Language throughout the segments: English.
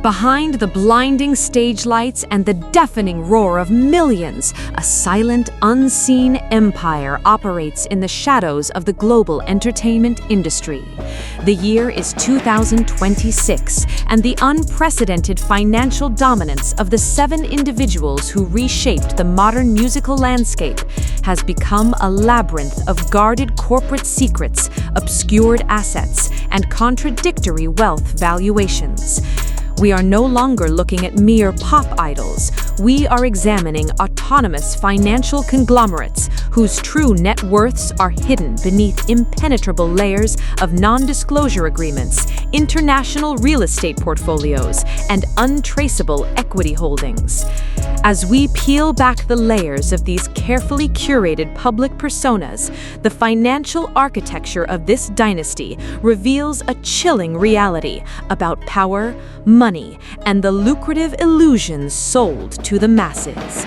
Behind the blinding stage lights and the deafening roar of millions, a silent, unseen empire operates in the shadows of the global entertainment industry. The year is 2026, and the unprecedented financial dominance of the 7 individuals who reshaped the modern musical landscape has become a labyrinth of guarded corporate secrets, obscured assets, and contradictory wealth valuations. We are no longer looking at mere pop idols. We are examining autonomous financial conglomerates whose true net worths are hidden beneath impenetrable layers of non-disclosure agreements, international real estate portfolios, and untraceable equity holdings. As we peel back the layers of these carefully curated public personas, the financial architecture of this dynasty reveals a chilling reality about power, money, and the lucrative illusions sold to the masses.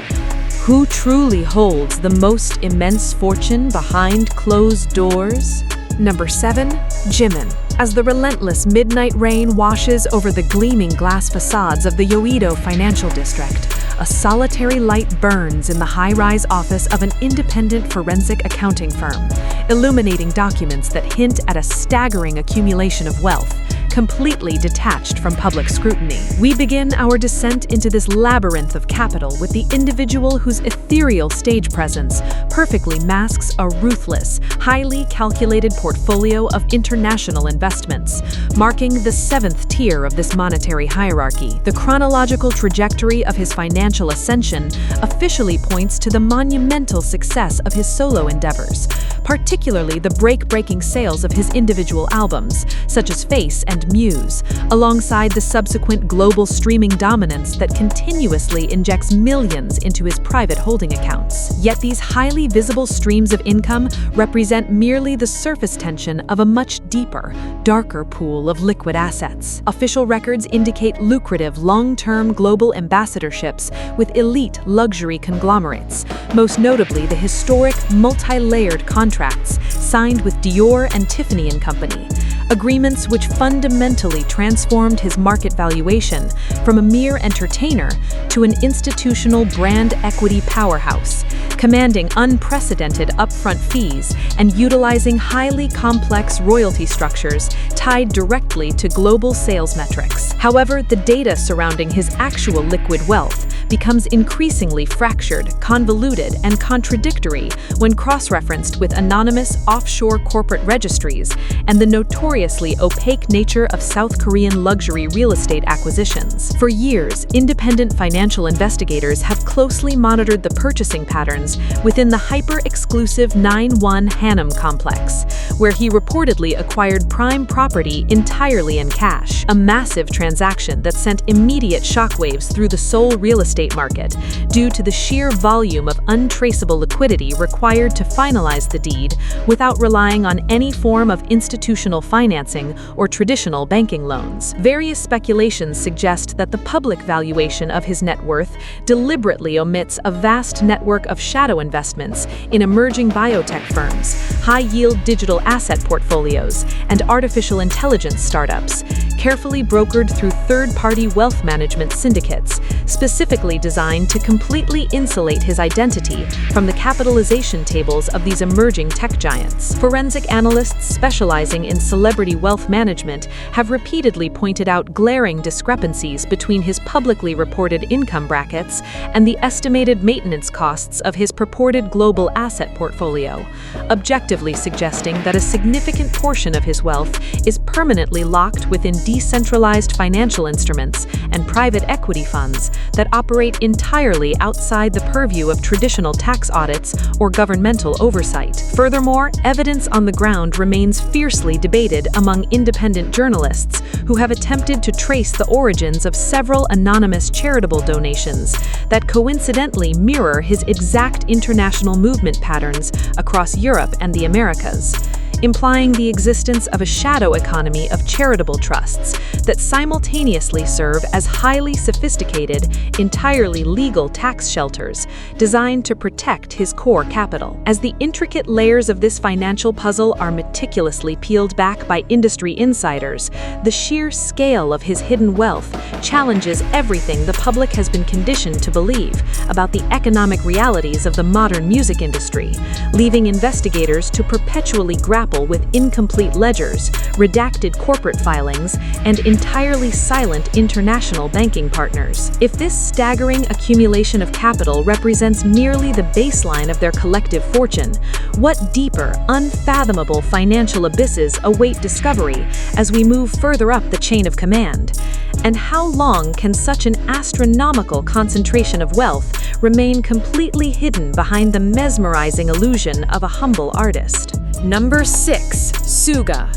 Who truly holds the most immense fortune behind closed doors? Number 7. Jimin. As the relentless midnight rain washes over the gleaming glass facades of the Yoido financial district, a solitary light burns in the high-rise office of an independent forensic accounting firm, illuminating documents that hint at a staggering accumulation of wealth, completely detached from public scrutiny. We begin our descent into this labyrinth of capital with the individual whose ethereal stage presence perfectly masks a ruthless, highly calculated portfolio of international investments, marking the 7th tier of this monetary hierarchy. The chronological trajectory of his financial ascension officially points to the monumental success of his solo endeavors, particularly the break-breaking sales of his individual albums, such as Face and Muse, alongside the subsequent global streaming dominance that continuously injects millions into his private holding accounts. Yet these highly visible streams of income represent merely the surface tension of a much deeper, darker pool of liquid assets. Official records indicate lucrative long-term global ambassadorships with elite luxury conglomerates, most notably the historic multi-layered contracts signed with Dior and Tiffany & Company, agreements which fundamentally transformed his market valuation from a mere entertainer to an institutional brand equity powerhouse, commanding unprecedented upfront fees and utilizing highly complex royalty structures tied directly to global sales metrics. However, the data surrounding his actual liquid wealth becomes increasingly fractured, convoluted, and contradictory when cross-referenced with anonymous offshore corporate registries and the notoriously opaque nature of South Korean luxury real estate acquisitions. For years, independent financial investigators have closely monitored the purchasing patterns within the hyper-exclusive 9-1 Hanam complex, where he reportedly acquired prime property entirely in cash, a massive transaction that sent immediate shockwaves through the Seoul real estate market due to the sheer volume of untraceable liquidity required to finalize the deed without relying on any form of institutional financing or traditional banking loans. Various speculations suggest that the public valuation of his net worth deliberately omits a vast network of shadow investments in emerging biotech firms, high-yield digital asset portfolios, and artificial intelligence startups, carefully brokered through third-party wealth management syndicates, specifically designed to completely insulate his identity from the capitalization tables of these emerging tech giants. Forensic analysts specializing in celebrity wealth management have repeatedly pointed out glaring discrepancies between his publicly reported income brackets and the estimated maintenance costs of his purported global asset portfolio, objectively suggesting that a significant portion of his wealth is permanently locked within decentralized financial instruments and private equity funds that operate entirely outside the purview of traditional tax audits or governmental oversight. Furthermore, evidence on the ground remains fiercely debated among independent journalists who have attempted to trace the origins of several anonymous charitable donations that coincidentally mirror his exact international movement patterns across Europe and the Americas. implying the existence of a shadow economy of charitable trusts that simultaneously serve as highly sophisticated, entirely legal tax shelters designed to protect his core capital. As the intricate layers of this financial puzzle are meticulously peeled back by industry insiders, the sheer scale of his hidden wealth challenges everything the public has been conditioned to believe about the economic realities of the modern music industry, leaving investigators to perpetually grapple with incomplete ledgers, redacted corporate filings, and entirely silent international banking partners. If this staggering accumulation of capital represents merely the baseline of their collective fortune, what deeper, unfathomable financial abysses await discovery as we move further up the chain of command? And how long can such an astronomical concentration of wealth remain completely hidden behind the mesmerizing illusion of a humble artist? Number 6. Suga.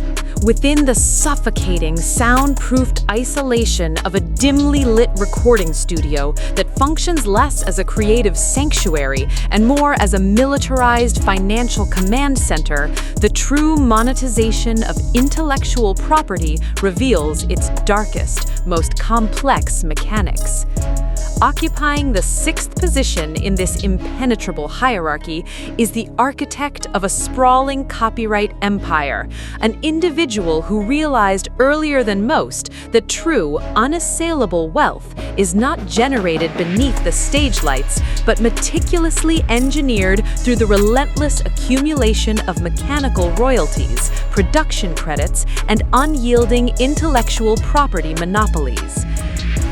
Within the suffocating, soundproofed isolation of a dimly lit recording studio that functions less as a creative sanctuary and more as a militarized financial command center, the true monetization of intellectual property reveals its darkest, most complex mechanics. Occupying the 6th position in this impenetrable hierarchy is the architect of a sprawling copyright empire, an individual who realized earlier than most that true, unassailable wealth is not generated beneath the stage lights, but meticulously engineered through the relentless accumulation of mechanical royalties, production credits, and unyielding intellectual property monopolies.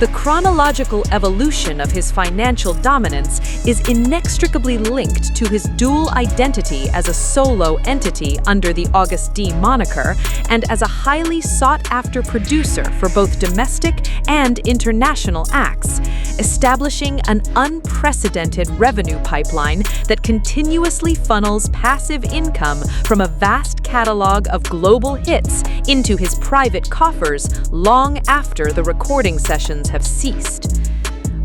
The chronological evolution of his financial dominance is inextricably linked to his dual identity as a solo entity under the August D moniker and as a highly sought-after producer for both domestic and international acts, establishing an unprecedented revenue pipeline that continuously funnels passive income from a vast catalog of global hits into his private coffers long after the recording sessions have ceased.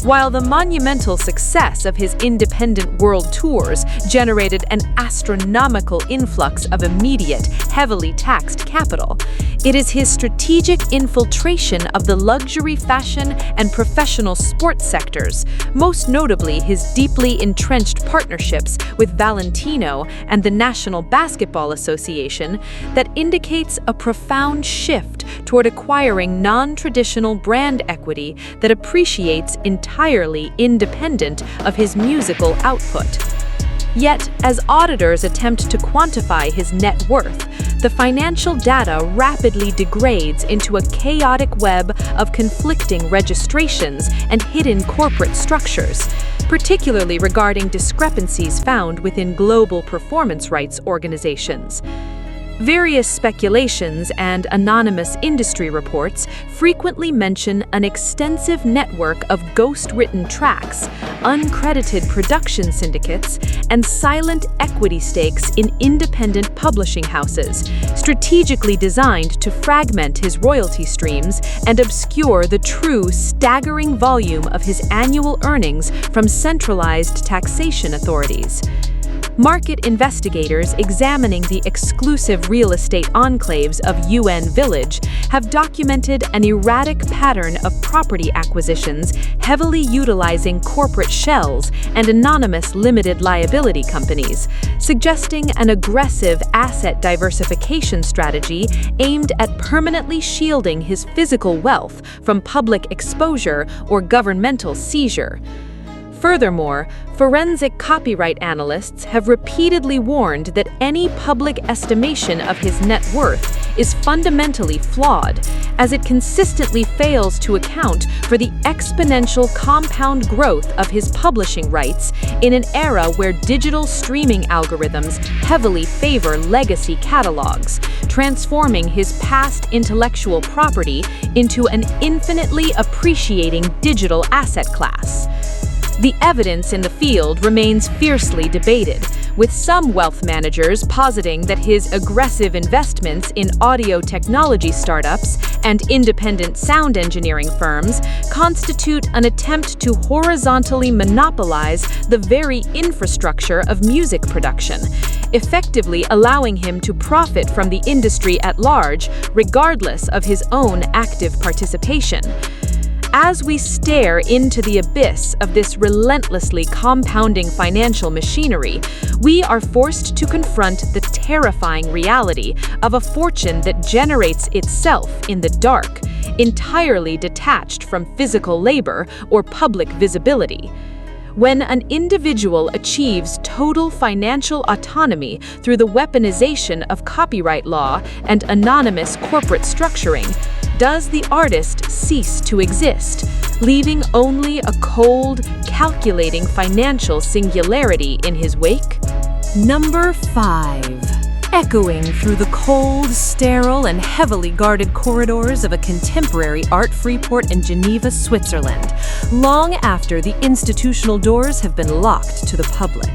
While the monumental success of his independent world tours generated an astronomical influx of immediate, heavily taxed capital, it is his strategic infiltration of the luxury fashion and professional sports sectors, most notably his deeply entrenched partnerships with Valentino and the National Basketball Association, that indicates a profound shift toward acquiring non-traditional brand equity that appreciates entirely independent of his musical output. Yet, as auditors attempt to quantify his net worth, the financial data rapidly degrades into a chaotic web of conflicting registrations and hidden corporate structures, particularly regarding discrepancies found within global performance rights organizations. Various speculations and anonymous industry reports frequently mention an extensive network of ghost-written tracks, uncredited production syndicates, and silent equity stakes in independent publishing houses, strategically designed to fragment his royalty streams and obscure the true staggering volume of his annual earnings from centralized taxation authorities. Market investigators examining the exclusive real estate enclaves of UN Village have documented an erratic pattern of property acquisitions heavily utilizing corporate shells and anonymous limited liability companies, suggesting an aggressive asset diversification strategy aimed at permanently shielding his physical wealth from public exposure or governmental seizure. Furthermore, forensic copyright analysts have repeatedly warned that any public estimation of his net worth is fundamentally flawed, as it consistently fails to account for the exponential compound growth of his publishing rights in an era where digital streaming algorithms heavily favor legacy catalogs, transforming his past intellectual property into an infinitely appreciating digital asset class. The evidence in the field remains fiercely debated, with some wealth managers positing that his aggressive investments in audio technology startups and independent sound engineering firms constitute an attempt to horizontally monopolize the very infrastructure of music production, effectively allowing him to profit from the industry at large, regardless of his own active participation. As we stare into the abyss of this relentlessly compounding financial machinery, we are forced to confront the terrifying reality of a fortune that generates itself in the dark, entirely detached from physical labor or public visibility. When an individual achieves total financial autonomy through the weaponization of copyright law and anonymous corporate structuring, does the artist cease to exist, leaving only a cold, calculating financial singularity in his wake? Number 5. Echoing through the cold, sterile, and heavily guarded corridors of a contemporary art freeport in Geneva, Switzerland, long after the institutional doors have been locked to the public,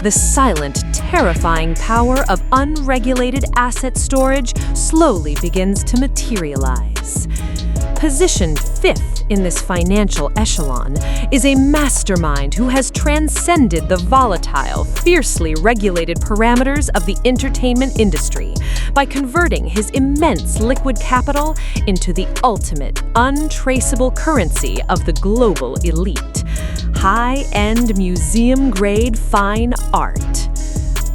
the silent, terrifying power of unregulated asset storage slowly begins to materialize. Positioned 5th in this financial echelon is a mastermind who has transcended the volatile, fiercely regulated parameters of the entertainment industry by converting his immense liquid capital into the ultimate, untraceable currency of the global elite: high-end, museum-grade fine art.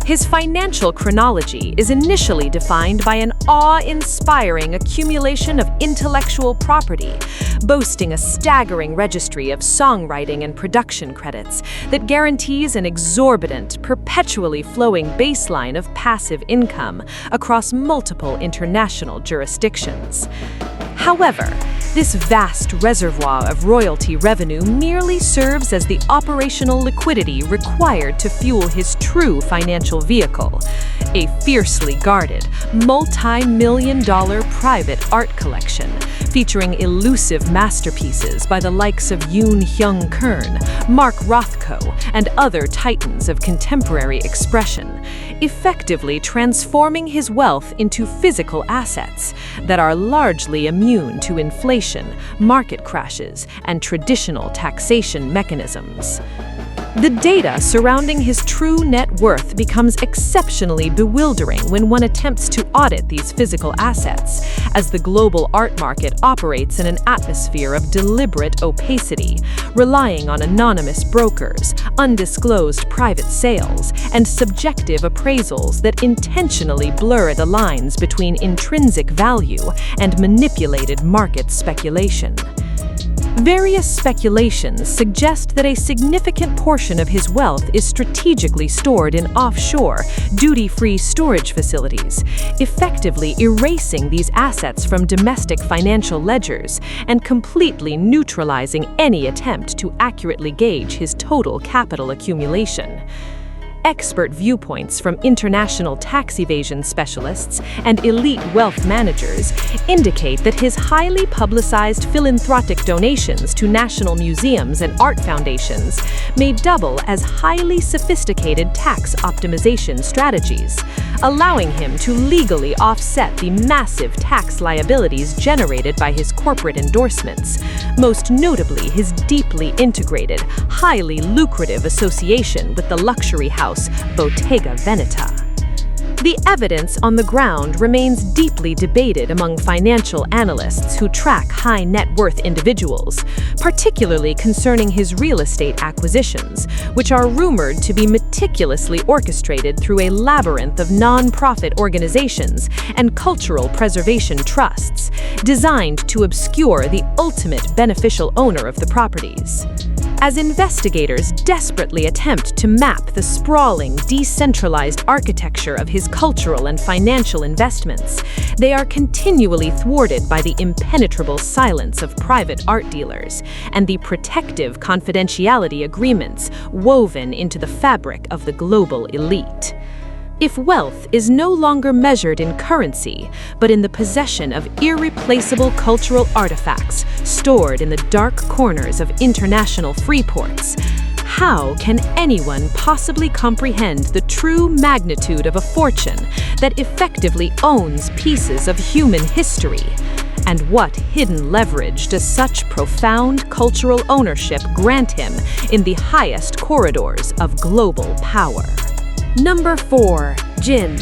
His financial chronology is initially defined by an awe-inspiring accumulation of intellectual property, boasting a staggering registry of songwriting and production credits that guarantees an exorbitant, perpetually flowing baseline of passive income across multiple international jurisdictions. However, this vast reservoir of royalty revenue merely serves as the operational liquidity required to fuel his true financial vehicle, a fiercely guarded, multi-million-dollar private art collection featuring elusive masterpieces by the likes of Yoon Hyung-kern, Mark Rothko, and other titans of contemporary expression, effectively transforming his wealth into physical assets that are largely immune to inflation, market crashes, and traditional taxation mechanisms. The data surrounding his true net worth becomes exceptionally bewildering when one attempts to audit these physical assets, as the global art market operates in an atmosphere of deliberate opacity, relying on anonymous brokers, undisclosed private sales, and subjective appraisals that intentionally blur the lines between intrinsic value and manipulated market speculation. Various speculations suggest that a significant portion of his wealth is strategically stored in offshore, duty-free storage facilities, effectively erasing these assets from domestic financial ledgers and completely neutralizing any attempt to accurately gauge his total capital accumulation. Expert viewpoints from international tax evasion specialists and elite wealth managers indicate that his highly publicized philanthropic donations to national museums and art foundations may double as highly sophisticated tax optimization strategies, allowing him to legally offset the massive tax liabilities generated by his corporate endorsements, most notably his deeply integrated, highly lucrative association with the luxury house Bottega Veneta. The evidence on the ground remains deeply debated among financial analysts who track high net worth individuals, particularly concerning his real estate acquisitions, which are rumored to be meticulously orchestrated through a labyrinth of non-profit organizations and cultural preservation trusts, designed to obscure the ultimate beneficial owner of the properties. As investigators desperately attempt to map the sprawling, decentralized architecture of his cultural and financial investments, they are continually thwarted by the impenetrable silence of private art dealers and the protective confidentiality agreements woven into the fabric of the global elite. If wealth is no longer measured in currency, but in the possession of irreplaceable cultural artifacts stored in the dark corners of international free ports, how can anyone possibly comprehend the true magnitude of a fortune that effectively owns pieces of human history? And what hidden leverage does such profound cultural ownership grant him in the highest corridors of global power? Number 4. Jin.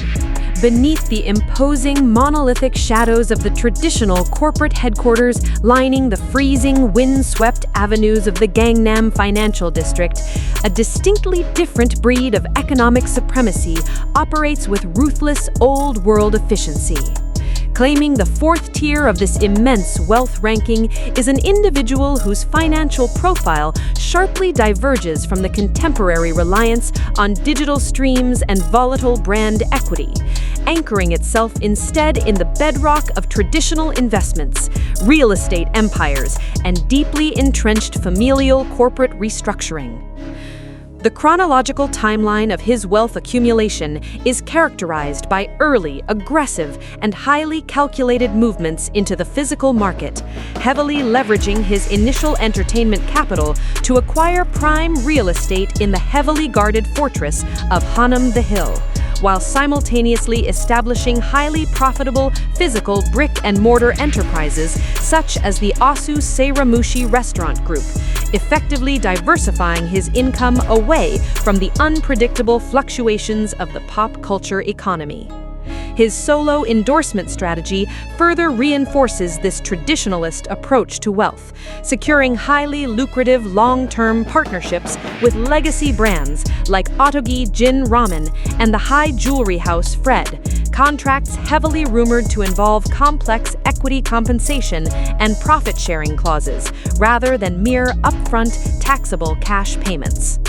Beneath the imposing monolithic shadows of the traditional corporate headquarters lining the freezing, wind-swept avenues of the Gangnam Financial District, a distinctly different breed of economic supremacy operates with ruthless old-world efficiency. Claiming the fourth tier of this immense wealth ranking is an individual whose financial profile sharply diverges from the contemporary reliance on digital streams and volatile brand equity, anchoring itself instead in the bedrock of traditional investments, real estate empires, and deeply entrenched familial corporate restructuring. The chronological timeline of his wealth accumulation is characterized by early, aggressive, and highly calculated movements into the physical market, heavily leveraging his initial entertainment capital to acquire prime real estate in the heavily guarded fortress of Hanam the Hill, while simultaneously establishing highly profitable physical brick-and-mortar enterprises such as the Asu Seiramushi Restaurant Group, effectively diversifying his income away from the unpredictable fluctuations of the pop culture economy. His solo endorsement strategy further reinforces this traditionalist approach to wealth, securing highly lucrative long-term partnerships with legacy brands like Ottogi Jin Ramen and the high jewelry house Fred, contracts heavily rumored to involve complex equity compensation and profit-sharing clauses, rather than mere upfront taxable cash payments.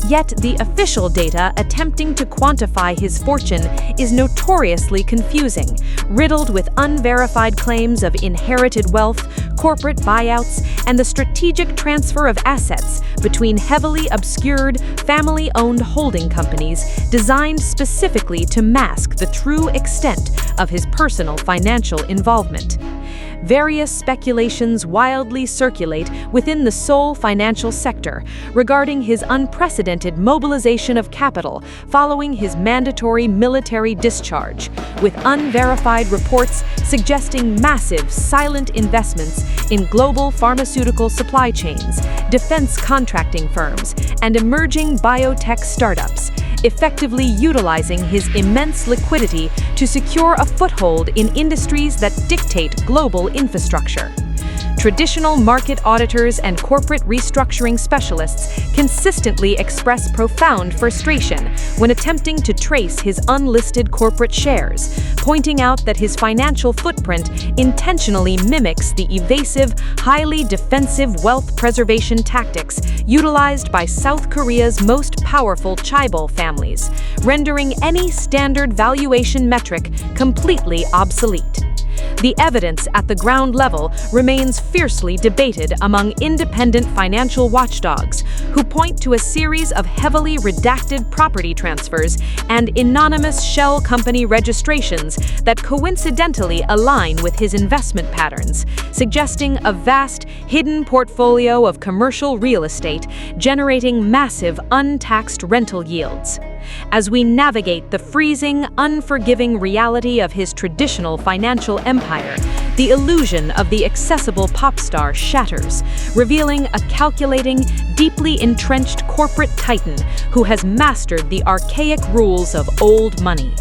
Yet the official data attempting to quantify his fortune is notoriously confusing, riddled with unverified claims of inherited wealth, corporate buyouts, and the strategic transfer of assets between heavily obscured, family-owned holding companies designed specifically to mask the true extent of his personal financial involvement. Various speculations wildly circulate within the Seoul financial sector regarding his unprecedented mobilization of capital following his mandatory military discharge, with unverified reports suggesting massive silent investments in global pharmaceutical supply chains, defense contracting firms, and emerging biotech startups, effectively utilizing his immense liquidity to secure a foothold in industries that dictate global infrastructure. Traditional market auditors and corporate restructuring specialists consistently express profound frustration when attempting to trace his unlisted corporate shares, pointing out that his financial footprint intentionally mimics the evasive, highly defensive wealth preservation tactics utilized by South Korea's most powerful chaebol families, rendering any standard valuation metric completely obsolete. The evidence at the ground level remains fiercely debated among independent financial watchdogs, who point to a series of heavily redacted property transfers and anonymous shell company registrations that coincidentally align with his investment patterns, suggesting a vast, hidden portfolio of commercial real estate generating massive untaxed rental yields. As we navigate the freezing, unforgiving reality of his traditional financial empire, the illusion of the accessible pop star shatters, revealing a calculating, deeply entrenched corporate titan who has mastered the archaic rules of old money.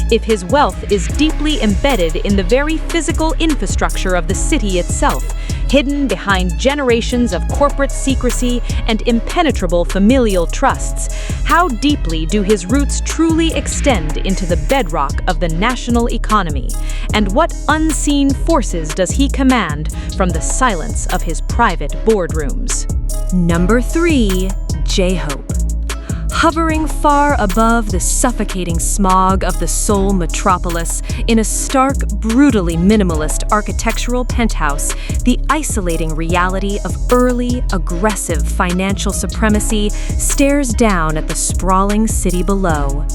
If his wealth is deeply embedded in the very physical infrastructure of the city itself, hidden behind generations of corporate secrecy and impenetrable familial trusts, how deeply do his roots truly extend into the bedrock of the national economy? And what unseen forces does he command from the silence of his private boardrooms? Number 3. J-Hope. Hovering far above the suffocating smog of the Seoul metropolis, in a stark, brutally minimalist architectural penthouse, the isolating reality of early, aggressive financial supremacy stares down at the sprawling city below.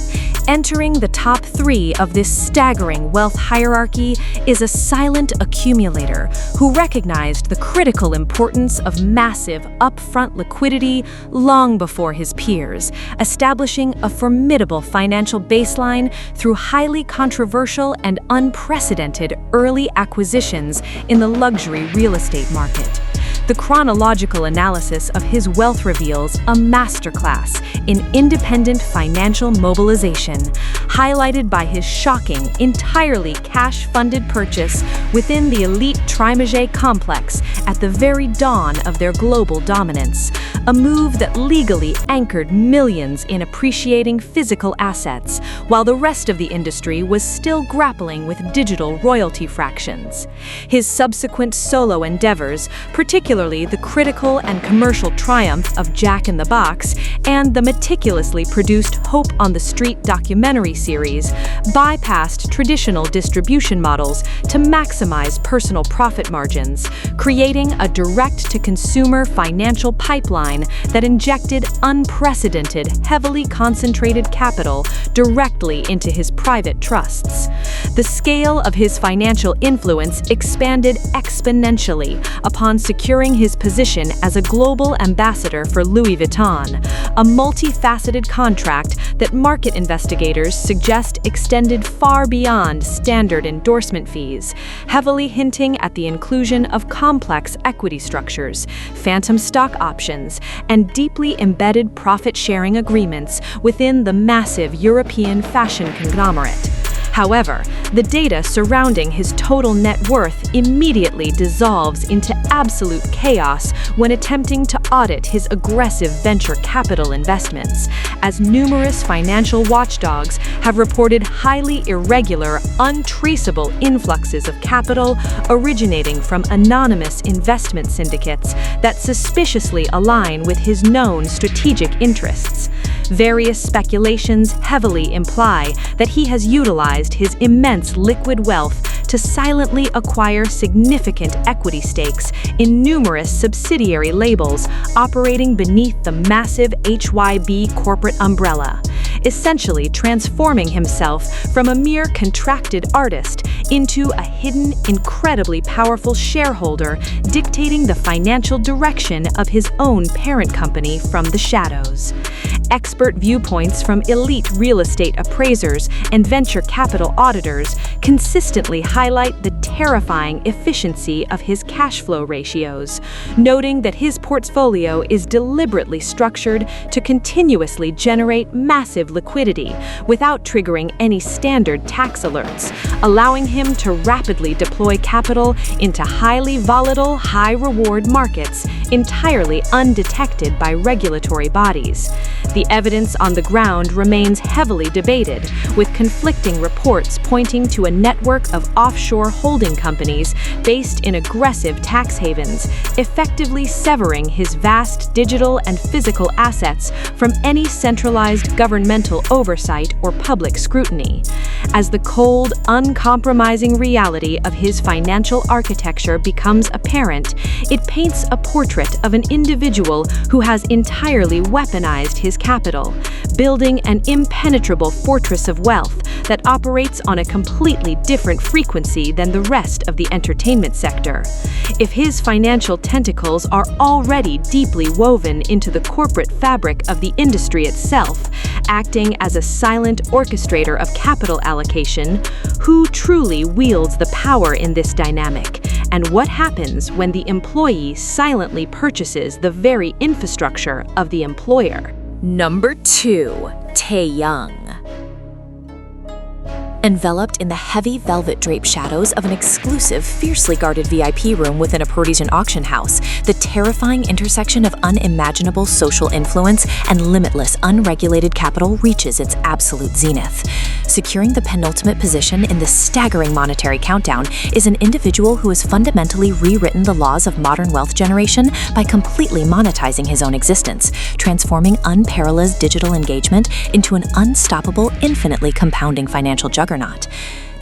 Entering the top 3 of this staggering wealth hierarchy is a silent accumulator who recognized the critical importance of massive upfront liquidity long before his peers, establishing a formidable financial baseline through highly controversial and unprecedented early acquisitions in the luxury real estate market. The chronological analysis of his wealth reveals a masterclass in independent financial mobilization, highlighted by his shocking, entirely cash-funded purchase within the elite Trimage complex at the very dawn of their global dominance, a move that legally anchored millions in appreciating physical assets, while the rest of the industry was still grappling with digital royalty fractions. His subsequent solo endeavors, particularly the critical and commercial triumph of Jack in the Box and the meticulously produced Hope on the Street documentary series, bypassed traditional distribution models to maximize personal profit margins, creating a direct-to-consumer financial pipeline that injected unprecedented, heavily concentrated capital directly into his private trusts. The scale of his financial influence expanded exponentially upon securing his position as a global ambassador for Louis Vuitton, a multifaceted contract that market investigators suggest extended far beyond standard endorsement fees, heavily hinting at the inclusion of complex equity structures, phantom stock options, and deeply embedded profit-sharing agreements within the massive European fashion conglomerate. However, the data surrounding his total net worth immediately dissolves into absolute chaos when attempting to audit his aggressive venture capital investments, as numerous financial watchdogs have reported highly irregular, untraceable influxes of capital originating from anonymous investment syndicates that suspiciously align with his known strategic interests. Various speculations heavily imply that he has utilized his immense liquid wealth to silently acquire significant equity stakes in numerous subsidiary labels operating beneath the massive HYB corporate umbrella, essentially transforming himself from a mere contracted artist into a hidden, incredibly powerful shareholder dictating the financial direction of his own parent company from the shadows. Expert viewpoints from elite real estate appraisers and venture capital auditors consistently highlight the terrifying efficiency of his cash flow ratios, noting that his portfolio is deliberately structured to continuously generate massive liquidity without triggering any standard tax alerts, allowing him to rapidly deploy capital into highly volatile, high-reward markets entirely undetected by regulatory bodies. The evidence on the ground remains heavily debated, with conflicting reports pointing to a network of offshore holding companies based in aggressive tax havens, effectively severing his vast digital and physical assets from any centralized governmental oversight or public scrutiny. As the cold, uncompromising reality of his financial architecture becomes apparent, it paints a portrait of an individual who has entirely weaponized his capital, building an impenetrable fortress of wealth that operates on a completely different frequency than the rest of the entertainment sector. If his financial tentacles are already deeply woven into the corporate fabric of the industry itself, acting as a silent orchestrator of capital allocation, who truly wields the power in this dynamic? And what happens when the employee silently purchases the very infrastructure of the employer? Number 2. Taehyung. Enveloped in the heavy velvet draped shadows of an exclusive, fiercely guarded VIP room within a Parisian auction house, the terrifying intersection of unimaginable social influence and limitless, unregulated capital reaches its absolute zenith. Securing the penultimate position in this staggering monetary countdown is an individual who has fundamentally rewritten the laws of modern wealth generation by completely monetizing his own existence, transforming unparalleled digital engagement into an unstoppable, infinitely compounding financial juggernaut.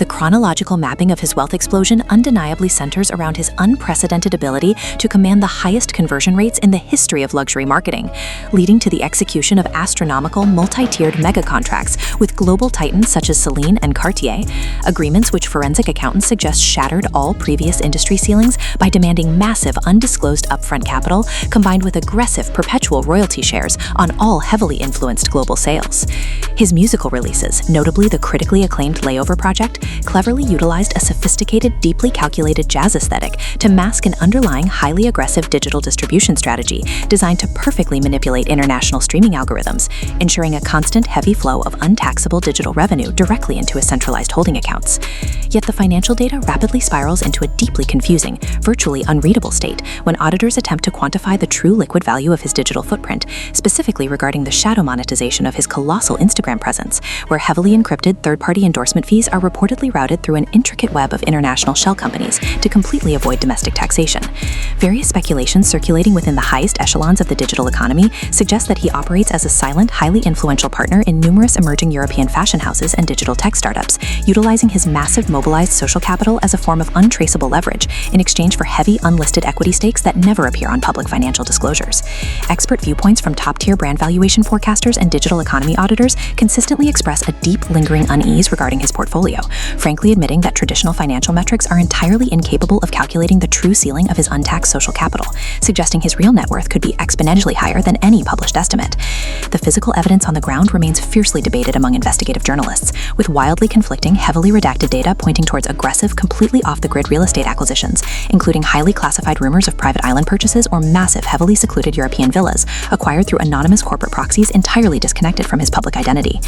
The chronological mapping of his wealth explosion undeniably centers around his unprecedented ability to command the highest conversion rates in the history of luxury marketing, leading to the execution of astronomical multi-tiered mega contracts with global titans such as Celine and Cartier, agreements which forensic accountants suggest shattered all previous industry ceilings by demanding massive undisclosed upfront capital combined with aggressive perpetual royalty shares on all heavily influenced global sales. His musical releases, notably the critically acclaimed Layover project, cleverly utilized a sophisticated, deeply calculated jazz aesthetic to mask an underlying highly aggressive digital distribution strategy designed to perfectly manipulate international streaming algorithms, ensuring a constant heavy flow of untaxable digital revenue directly into his centralized holding accounts. Yet the financial data rapidly spirals into a deeply confusing, virtually unreadable state when auditors attempt to quantify the true liquid value of his digital footprint, specifically regarding the shadow monetization of his colossal Instagram presence, where heavily encrypted third-party endorsement fees are reportedly routed through an intricate web of international shell companies to completely avoid domestic taxation. Various speculations circulating within the highest echelons of the digital economy suggest that he operates as a silent, highly influential partner in numerous emerging European fashion houses and digital tech startups, utilizing his massive mobilized social capital as a form of untraceable leverage in exchange for heavy unlisted equity stakes that never appear on public financial disclosures. Expert viewpoints from top-tier brand valuation forecasters and digital economy auditors consistently express a deep, lingering unease regarding his portfolio, frankly admitting that traditional financial metrics are entirely incapable of calculating the true ceiling of his untaxed social capital, suggesting his real net worth could be exponentially higher than any published estimate. The physical evidence on the ground remains fiercely debated among investigative journalists, with wildly conflicting, heavily redacted data pointing towards aggressive, completely off-the-grid real estate acquisitions, including highly classified rumors of private island purchases or massive, heavily secluded European villas acquired through anonymous corporate proxies entirely disconnected from his public identity.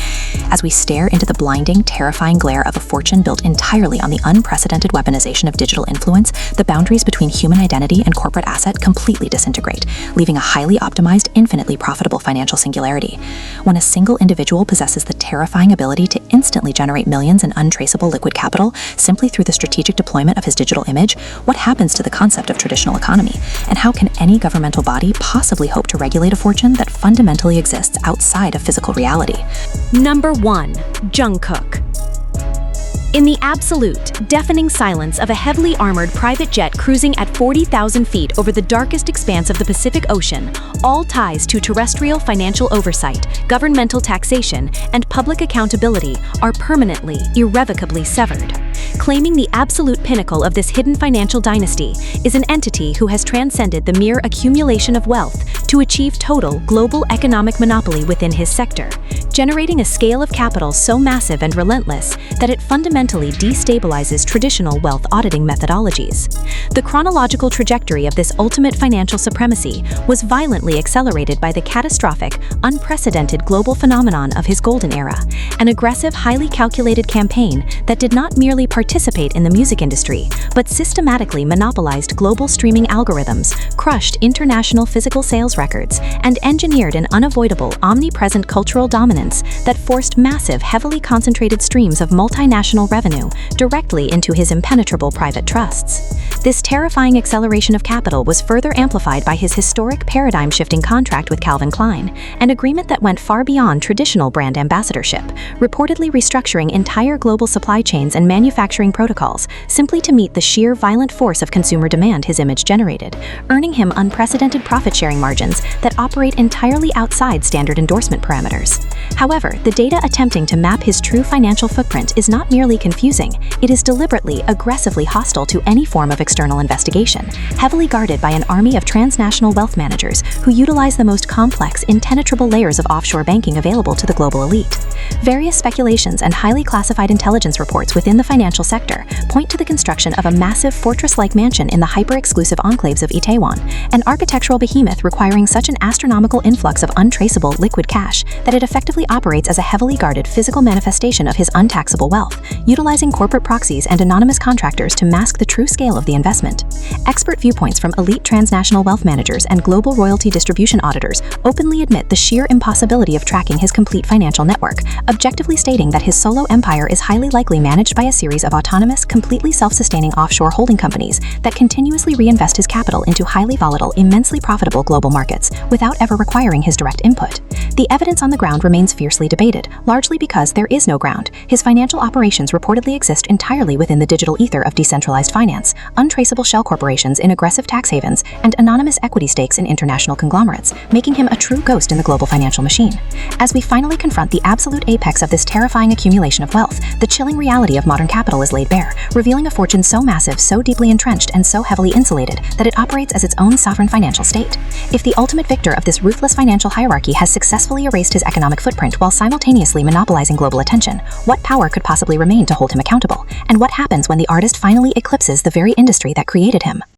As we stare into the blinding, terrifying glare of a fortune built entirely on the unprecedented weaponization of digital influence, the boundaries between human identity and corporate asset completely disintegrate, leaving a highly optimized, infinitely profitable financial singularity. When a single individual possesses the terrifying ability to instantly generate millions in untraceable liquid capital simply through the strategic deployment of his digital image, what happens to the concept of traditional economy? And how can any governmental body possibly hope to regulate a fortune that fundamentally exists outside of physical reality? Number 1. Jungkook. In the absolute, deafening silence of a heavily armored private jet cruising at 40,000 feet over the darkest expanse of the Pacific Ocean, all ties to terrestrial financial oversight, governmental taxation, and public accountability are permanently, irrevocably severed. Claiming the absolute pinnacle of this hidden financial dynasty is an entity who has transcended the mere accumulation of wealth to achieve total global economic monopoly within his sector, generating a scale of capital so massive and relentless that it fundamentally destabilizes traditional wealth auditing methodologies. The chronological trajectory of this ultimate financial supremacy was violently accelerated by the catastrophic, unprecedented global phenomenon of his golden era, an aggressive, highly calculated campaign that did not merely participate in the music industry, but systematically monopolized global streaming algorithms, crushed international physical sales records, and engineered an unavoidable, omnipresent cultural dominance that forced massive, heavily concentrated streams of multinational revenue directly into his impenetrable private trusts. This terrifying acceleration of capital was further amplified by his historic paradigm-shifting contract with Calvin Klein, an agreement that went far beyond traditional brand ambassadorship, reportedly restructuring entire global supply chains and manufacturing protocols simply to meet the sheer violent force of consumer demand his image generated, earning him unprecedented profit-sharing margins that operate entirely outside standard endorsement parameters. However, the data attempting to map his true financial footprint is not merely confusing, it is deliberately, aggressively hostile to any form of external investigation, heavily guarded by an army of transnational wealth managers who utilize the most complex, impenetrable layers of offshore banking available to the global elite. Various speculations and highly classified intelligence reports within the financial sector point to the construction of a massive fortress-like mansion in the hyper-exclusive enclaves of Itaewon, an architectural behemoth requiring such an astronomical influx of untraceable liquid cash that it effectively operates as a heavily guarded physical manifestation of his untaxable wealth, utilizing corporate proxies and anonymous contractors to mask the true scale of the investment. Expert viewpoints from elite transnational wealth managers and global royalty distribution auditors openly admit the sheer impossibility of tracking his complete financial network, objectively stating that his solo empire is highly likely managed by a series of autonomous, completely self-sustaining offshore holding companies that continuously reinvest his capital into highly volatile, immensely profitable global markets without ever requiring his direct input. The evidence on the ground remains grounds fiercely debated, largely because there is no ground. His financial operations reportedly exist entirely within the digital ether of decentralized finance, untraceable shell corporations in aggressive tax havens, and anonymous equity stakes in international conglomerates, making him a true ghost in the global financial machine. As we finally confront the absolute apex of this terrifying accumulation of wealth, the chilling reality of modern capital is laid bare, revealing a fortune so massive, so deeply entrenched, and so heavily insulated that it operates as its own sovereign financial state. If the ultimate victor of this ruthless financial hierarchy has successfully erased his economic footprint while simultaneously monopolizing global attention, what power could possibly remain to hold him accountable? And what happens when the artist finally eclipses the very industry that created him?